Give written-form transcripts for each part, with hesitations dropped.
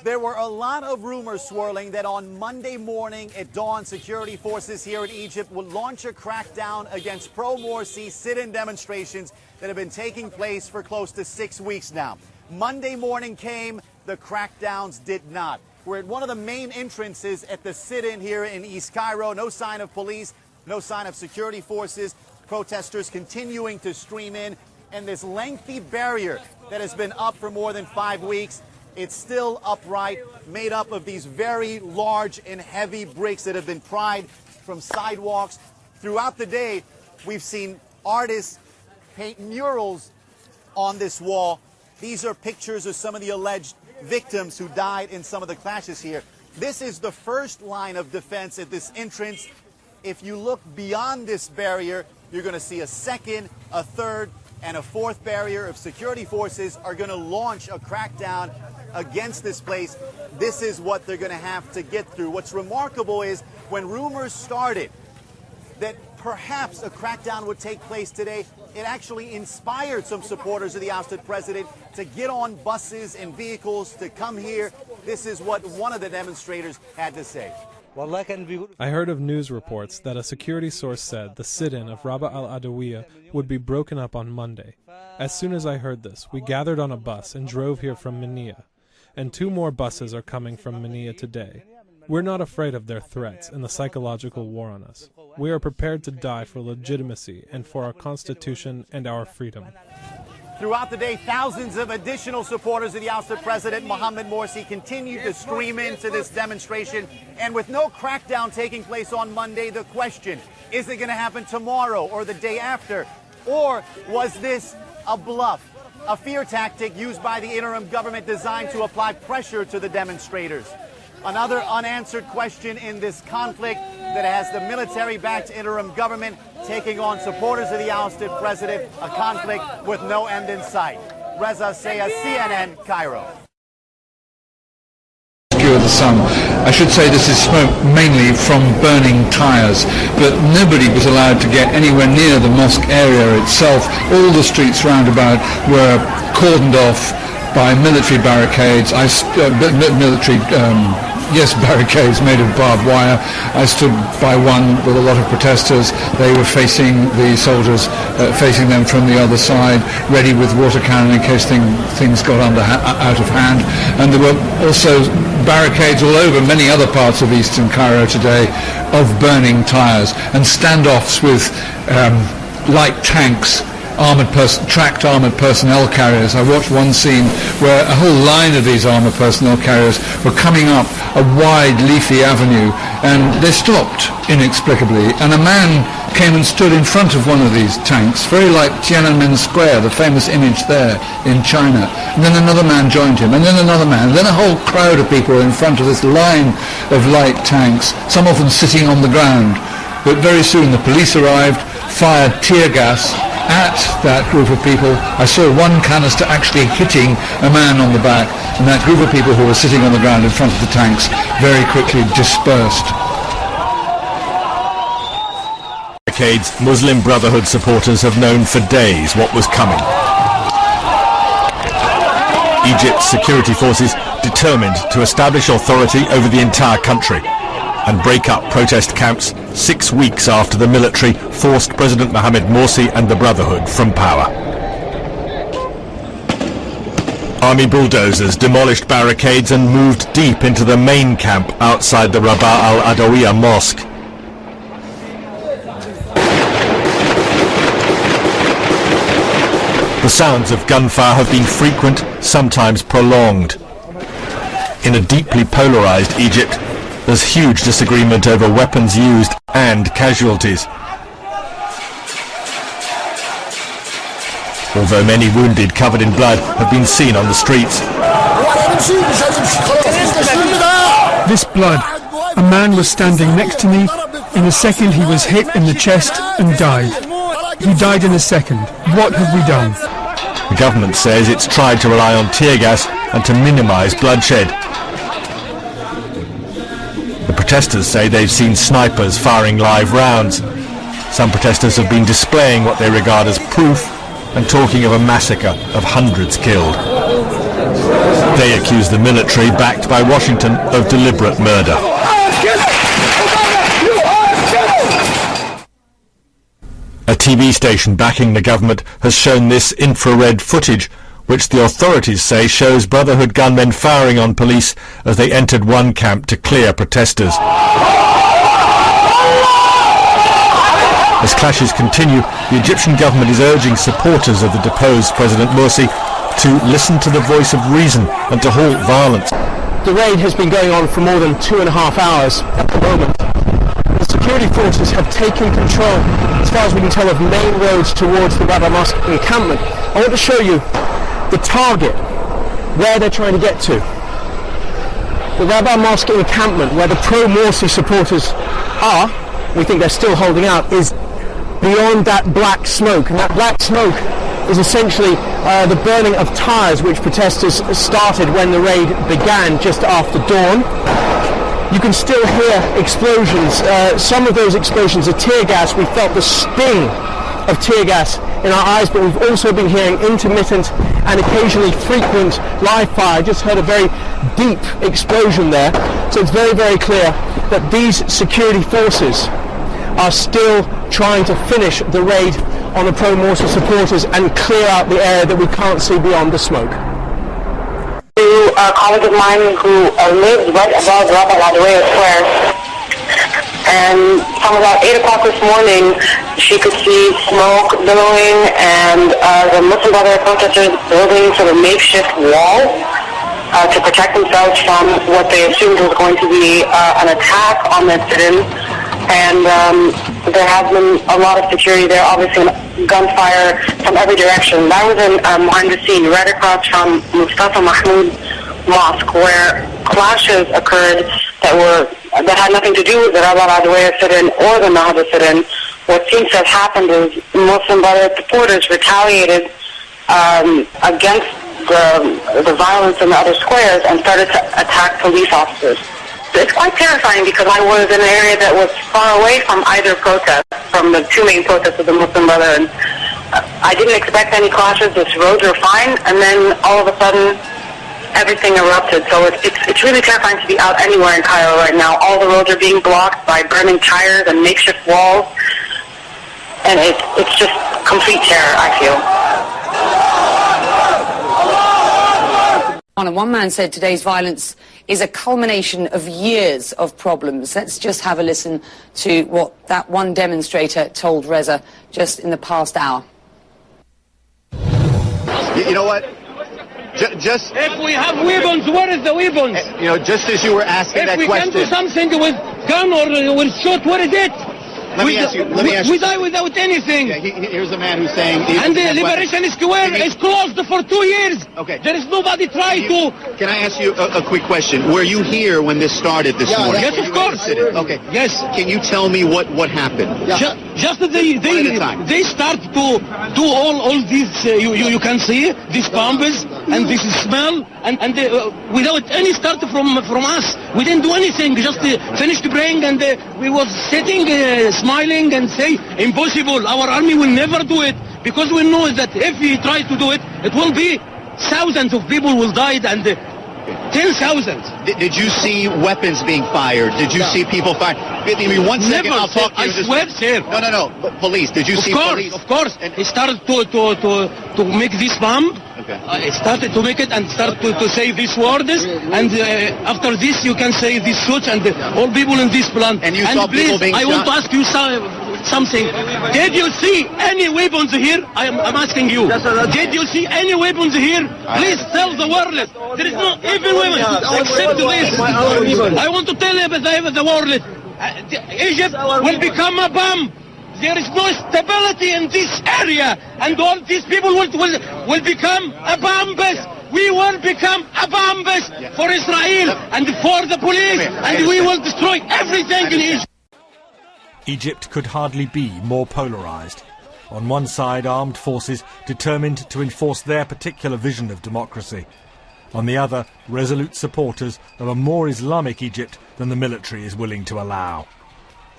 There were a lot of rumors swirling that on Monday morning at dawn, security forces here in Egypt would launch a crackdown against pro-Morsi sit-in demonstrations that have been taking place for close to 6 weeks now. Monday morning came, the crackdowns did not. We're at one of the main entrances at the sit-in here in East Cairo. No sign of police, no sign of security forces. Protesters continuing to stream in, and this lengthy barrier that has been up for more than 5 weeks, it's still upright, made up of these very large and heavy bricks that have been pried from sidewalks. Throughout the day, we've seen artists paint murals on this wall. These are pictures of some of the alleged victims who died in some of the clashes here. This is the first line of defense at this entrance. If you look beyond this barrier, you're going to see a second, a third, and a fourth barrier of security forces are going to launch a crackdown against this place. This is what they're going to have to get through. What's remarkable is when rumors started that perhaps a crackdown would take place today, it actually inspired some supporters of the ousted president to get on buses and vehicles to come here. This is what one of the demonstrators had to say. I heard of news reports that a security source said the sit-in of Rabaa al-Adawiyya would be broken up on Monday. As soon as I heard this, we gathered on a bus and drove here from Minia. And 2 more buses are coming from Minia today. We're not afraid of their threats and the psychological war on us. We are prepared to die for legitimacy and for our constitution and our freedom. Throughout the day, thousands of additional supporters of the ousted president, Mohamed Morsi, continued to stream into this demonstration. And with no crackdown taking place on Monday, the question, is it going to happen tomorrow or the day after? Or was this a bluff, a fear tactic used by the interim government designed to apply pressure to the demonstrators? Another unanswered question in this conflict that has the military-backed interim government taking on supporters of the ousted president, a conflict with no end in sight. Reza Sayah, CNN, Cairo. Of the sun. I should say this is smoke mainly from burning tyres, but nobody was allowed to get anywhere near the mosque area itself. All the streets round about were cordoned off by military barricades. Barricades made of barbed wire. I stood by one with a lot of protesters. They were facing the soldiers, facing them from the other side, ready with water cannon in case things got out of hand. And there were also barricades all over many other parts of eastern Cairo today of burning tyres, and standoffs with light tanks, tracked armoured personnel carriers. I watched one scene where a whole line of these armoured personnel carriers were coming up a wide leafy avenue, and they stopped inexplicably, and a man came and stood in front of one of these tanks, very like Tiananmen Square, the famous image there in China. And then another man joined him, and then another man, and then a whole crowd of people in front of this line of light tanks, some of them sitting on the ground. But very soon the police arrived, fired tear gas at that group of people. I saw one canister actually hitting a man on the back, and that group of people who were sitting on the ground in front of the tanks very quickly dispersed. Muslim Brotherhood supporters have known for days what was coming. Egypt's security forces determined to establish authority over the entire country and break up protest camps 6 weeks after the military forced President Mohamed Morsi and the Brotherhood from power. Army bulldozers demolished barricades and moved deep into the main camp outside the Rabaa al-Adawiyya mosque. The sounds of gunfire have been frequent, sometimes prolonged. In a deeply polarized Egypt, there's huge disagreement over weapons used and casualties. Although many wounded covered in blood have been seen on the streets. This blood. A man was standing next to me. In a second he was hit in the chest and died. He died in a second. What have we done? The government says it's tried to rely on tear gas and to minimize bloodshed. The protesters say they've seen snipers firing live rounds. Some protesters have been displaying what they regard as proof and talking of a massacre of hundreds killed. They accuse the military, backed by Washington, of deliberate murder. A TV station backing the government has shown this infrared footage, which the authorities say shows Brotherhood gunmen firing on police as they entered one camp to clear protesters. As clashes continue, the Egyptian government is urging supporters of the deposed President Morsi to listen to the voice of reason and to halt violence. The raid has been going on for more than 2.5 hours at the moment. The security forces have taken control, as far as we can tell, of main roads towards the Rabba Mosque encampment. I want to show you the target, where they're trying to get to. The Rabba Mosque encampment, where the pro-Morsi supporters are, we think they're still holding out, is beyond that black smoke. And that black smoke is essentially the burning of tyres which protesters started when the raid began just after dawn. You can still hear explosions. Some of those explosions are tear gas. We felt the sting of tear gas in our eyes, but we've also been hearing intermittent and occasionally frequent live fire. I just heard a very deep explosion there. So it's very, very clear that these security forces are still trying to finish the raid on the pro-Morsi supporters and clear out the area that we can't see beyond the smoke. A colleague of mine who lives right above Rabba al-Adawiyya Square, and from about 8 o'clock this morning she could see smoke billowing and the Muslim Brotherhood protesters building sort of makeshift walls to protect themselves from what they assumed was going to be an attack on the sit-in. And there has been a lot of security there, obviously gunfire from every direction. That was in Mohandesin, right across from Mustafa Mahmoud Mosque, where clashes occurred that had nothing to do with the Rabba al-Adawiyya sit-in or the Nahda sit-in. What seems to have happened is Muslim Brotherhood supporters retaliated against the violence in the other squares and started to attack police officers. It's quite terrifying because I was in an area that was far away from either protest, from the two main protests of the Muslim Brotherhood. I didn't expect any clashes. The roads were fine, and then all of a sudden, everything erupted. So it's really terrifying to be out anywhere in Cairo right now. All the roads are being blocked by burning tires and makeshift walls, and it's just complete terror, I feel. One man said today's violence is a culmination of years of problems. Let's just have a listen to what that one demonstrator told Reza just in the past hour. You know what? Just if we have weapons, where is the weapons? You know, just as you were asking that question. If we can do something with gun or with shot, where is it? Let me ask you. We die without anything. Yeah, here's a man who's saying... And the Liberation Square is closed for 2 years. Okay. There is nobody trying to... Can I ask you a quick question? Were you here when this started this morning? Yes, of course. Okay. Yes. Can you tell me what happened? Yeah. Just they start to do all these, you can see, these bombs and this smell, and without any start from us. We didn't do anything, just finished praying, and we was sitting, smiling and say, impossible, our army will never do it, because we know that if we try to do it, it will be thousands of people will die, and 10,000. Did you see weapons being fired? Did you see people fired? I mean, 1 second, never, I'll talk to you. I swear, sir. No. Police. Did you see police? Of course. He started to make this bomb. Okay. He started to make it and start to say these words. And after this, you can say this such and all people in this plant. And you saw people being shot? I want to ask you something. Did you see any weapons here? I'm asking you. Did you see any weapons here? Please tell the world. There is no even weapons except this. I want to tell you the world. Egypt will become a bomb. There is no stability in this area, and all these people will become a bombs. We will become a bombs for Israel and for the police, and we will destroy everything in Egypt. Egypt could hardly be more polarised. On one side, armed forces determined to enforce their particular vision of democracy. On the other, resolute supporters of a more Islamic Egypt than the military is willing to allow.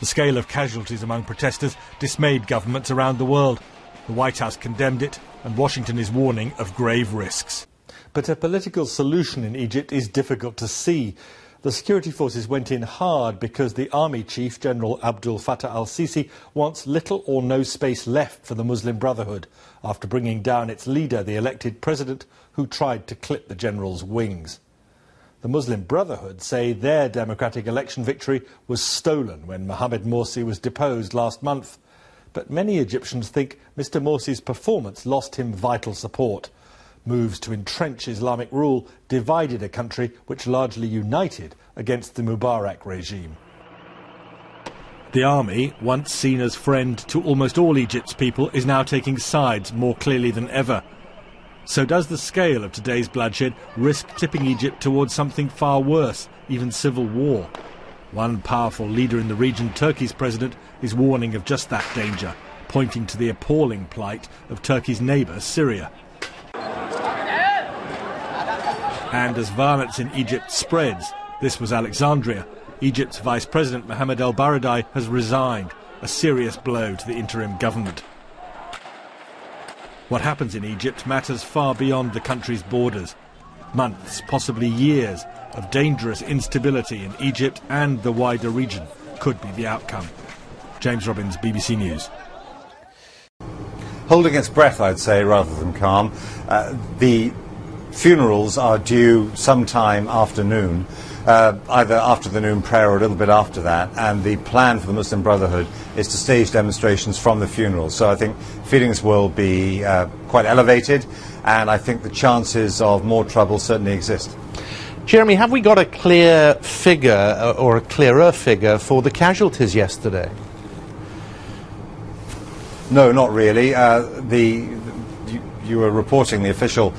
The scale of casualties among protesters dismayed governments around the world. The White House condemned it, and Washington is warning of grave risks. But a political solution in Egypt is difficult to see. The security forces went in hard because the army chief, General Abdel Fattah al-Sisi, wants little or no space left for the Muslim Brotherhood after bringing down its leader, the elected president, who tried to clip the general's wings. The Muslim Brotherhood say their democratic election victory was stolen when Mohamed Morsi was deposed last month. But many Egyptians think Mr. Morsi's performance lost him vital support. Moves to entrench Islamic rule divided a country which largely united against the Mubarak regime. The army, once seen as friend to almost all Egypt's people, is now taking sides more clearly than ever. So does the scale of today's bloodshed risk tipping Egypt towards something far worse, even civil war? One powerful leader in the region, Turkey's president, is warning of just that danger, pointing to the appalling plight of Turkey's neighbour, Syria. And as violence in Egypt spreads, this was Alexandria, Egypt's Vice President Mohamed El-Baradei has resigned, a serious blow to the interim government. What happens in Egypt matters far beyond the country's borders. Months, possibly years, of dangerous instability in Egypt and the wider region could be the outcome. James Robbins, BBC News. Holding its breath, I'd say, rather than calm. The funerals are due sometime afternoon, either after the noon prayer or a little bit after that, and the plan for the Muslim Brotherhood is to stage demonstrations from the funerals. So I think feelings will be quite elevated, and I think the chances of more trouble certainly exist. Jeremy, have we got a clear figure, or a clearer figure, for the casualties yesterday? No, not really. You were reporting the official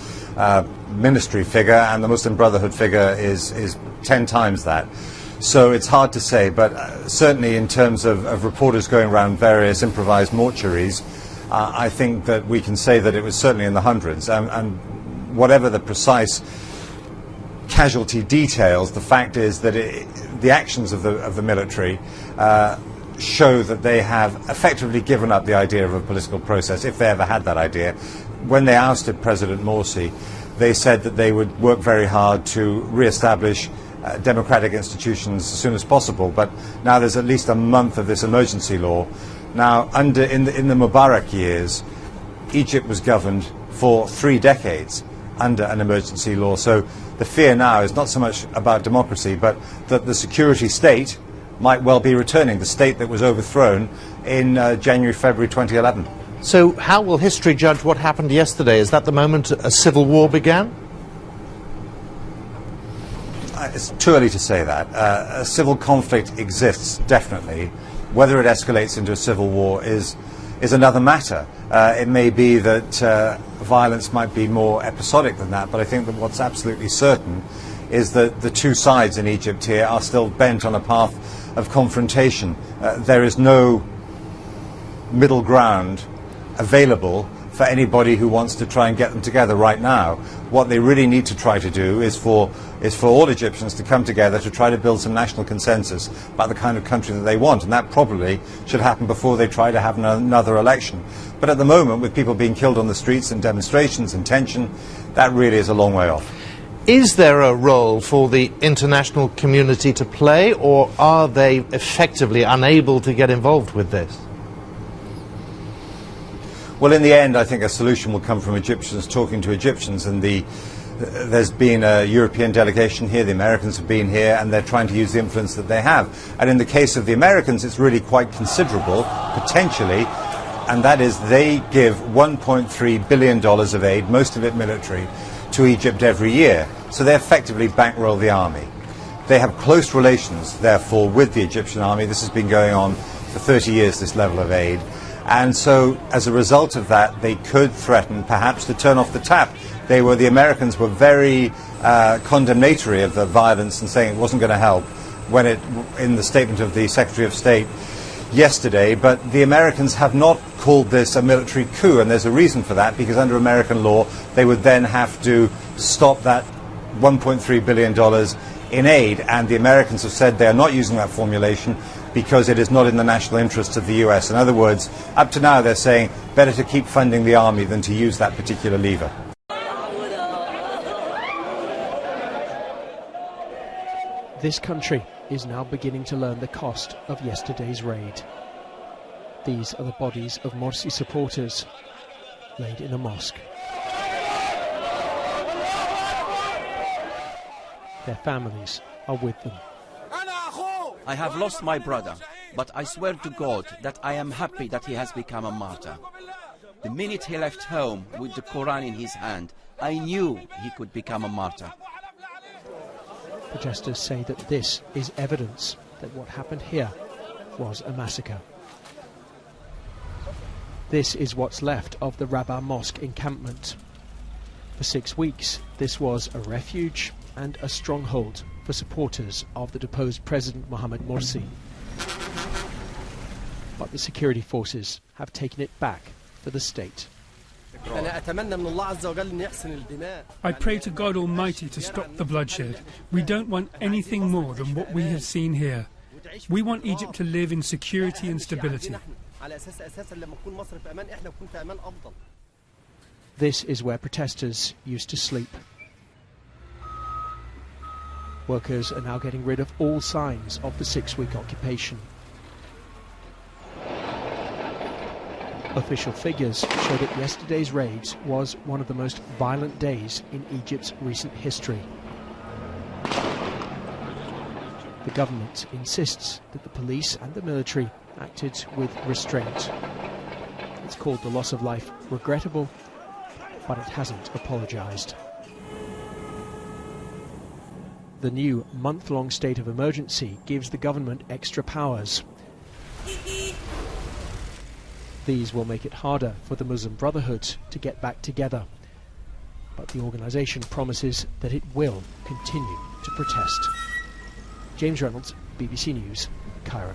ministry figure, and the Muslim Brotherhood figure is 10 times that. So it's hard to say, but certainly in terms of reporters going around various improvised mortuaries, I think that we can say that it was certainly in the hundreds. And whatever the precise casualty details, the fact is that the actions of the military show that they have effectively given up the idea of a political process, if they ever had that idea. When they ousted President Morsi, they said that they would work very hard to re-establish democratic institutions as soon as possible. But now there's at least a month of this emergency law. Now, in the Mubarak years, Egypt was governed for 3 decades under an emergency law. So the fear now is not so much about democracy, but that the security state might well be returning, the state that was overthrown in January, February 2011. So how will history judge what happened yesterday? Is that the moment a civil war began? It's too early to say that. A civil conflict exists, definitely. Whether it escalates into a civil war is another matter. It may be that violence might be more episodic than that, but I think that what's absolutely certain is that the two sides in Egypt here are still bent on a path of confrontation. There is no middle ground available for anybody who wants to try and get them together right now. What they really need to try to do is for all Egyptians to come together to try to build some national consensus about the kind of country that they want, and that probably should happen before they try to have another election. But at the moment, with people being killed on the streets and demonstrations and tension, that really is a long way off. Is there a role for the international community to play, or are they effectively unable to get involved with this? Well, in the end, I think a solution will come from Egyptians talking to Egyptians, and there's been a European delegation here, the Americans have been here, and they're trying to use the influence that they have. And in the case of the Americans, it's really quite considerable, potentially, and that is they give $1.3 billion of aid, most of it military, to Egypt every year. So they effectively bankroll the army. They have close relations, therefore, with the Egyptian army. This has been going on for 30 years, this level of aid. And so, as a result of that, they could threaten perhaps to turn off the tap. The Americans were very condemnatory of the violence and saying it wasn't going to help in the statement of the Secretary of State yesterday. But the Americans have not called this a military coup, and there's a reason for that, because under American law, they would then have to stop that $1.3 billion in aid, and the Americans have said they are not using that formulation because it is not in the national interest of the US. In other words, up to now they're saying better to keep funding the army than to use that particular lever. This country is now beginning to learn the cost of yesterday's raid. These are the bodies of Morsi supporters laid in a mosque. Their families are with them. I have lost my brother, but I swear to God that I am happy that he has become a martyr. The minute he left home with the Quran in his hand, I knew he could become a martyr. Protesters say that this is evidence that what happened here was a massacre. This is what's left of the Rabaa Mosque encampment. For 6 weeks, this was a refuge and a stronghold for supporters of the deposed President Mohamed Morsi. But the security forces have taken it back for the state. I pray to God Almighty to stop the bloodshed. We don't want anything more than what we have seen here. We want Egypt to live in security and stability. This is where protesters used to sleep. Workers are now getting rid of all signs of the 6-week occupation. Official figures show that yesterday's raids was one of the most violent days in Egypt's recent history. The government insists that the police and the military acted with restraint. It's called the loss of life regrettable, but it hasn't apologised. The new month-long state of emergency gives the government extra powers. These will make it harder for the Muslim Brotherhood to get back together. But the organisation promises that it will continue to protest. James Reynolds, BBC News, Cairo.